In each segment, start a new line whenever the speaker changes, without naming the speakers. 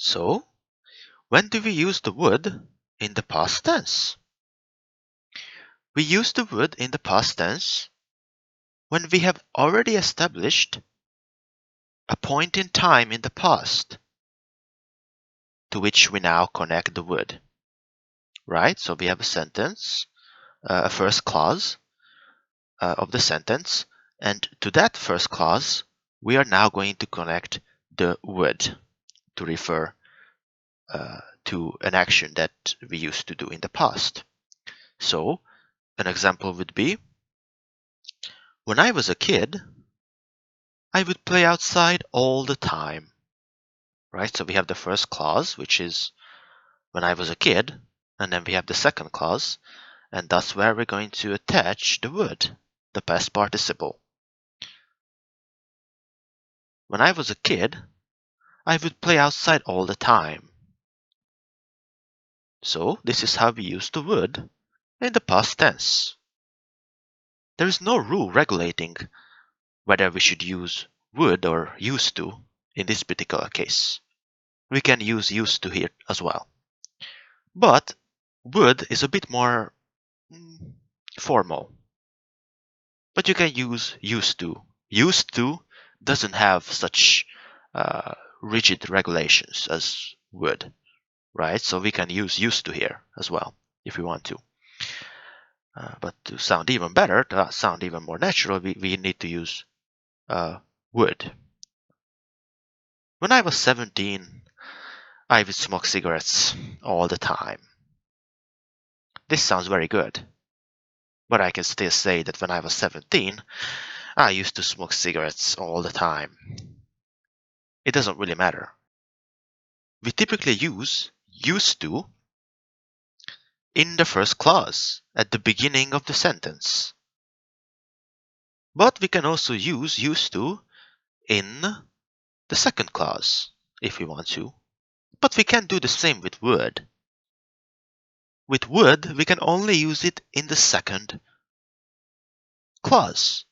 So, when do we use the would in the past tense? We use the would in the past tense when we have already established a point in time in the past to which we now connect the would. Right? So we have a sentence, a first clause of the sentence, and to that first clause, we are now going to connect the would to refer to an action that we used to do in the past. So, an example would be, when I was a kid, I would play outside all the time. Right? So we have the first clause, which is when I was a kid, and then we have the second clause, and that's where we're going to attach the would, the past participle. When I was a kid, I would play outside all the time. So this is how we use the would in the past tense. There is no rule regulating whether we should use would or used to in this particular case. We can use used to here as well. But would is a bit more formal. But you can use used to. Used to doesn't have such rigid regulations as would, right? So we can use used to here as well if we want to. But to sound even better, to sound even more natural, we need to use would. When I was 17, I would smoke cigarettes all the time. This sounds very good. But I can still say that when I was 17, I used to smoke cigarettes all the time. It doesn't really matter. We typically use used to in the first clause at the beginning of the sentence. But we can also use used to in the second clause if we want to. But we can't do the same with would. With would, we can only use it in the second clause.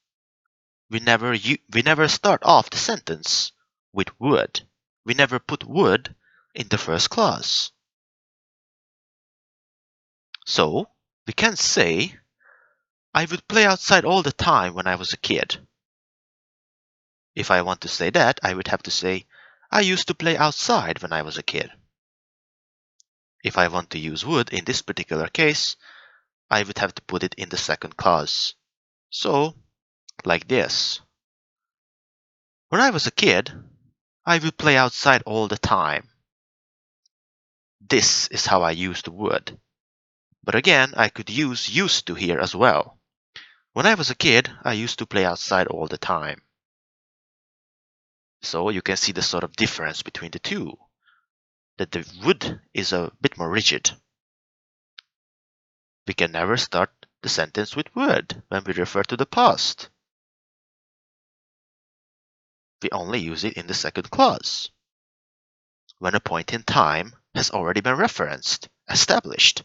We never start off the sentence with would. We never put would in the first clause. So, we can say, I would play outside all the time when I was a kid. If I want to say that, I would have to say, I used to play outside when I was a kid. If I want to use would in this particular case, I would have to put it in the second clause. So, like this. When I was a kid, I would play outside all the time. This is how I used would. But again, I could use used to here as well. When I was a kid, I used to play outside all the time. So you can see the sort of difference between the two. That the would is a bit more rigid. We can never start the sentence with would when we refer to the past. We only use it in the second clause, when a point in time has already been referenced, established.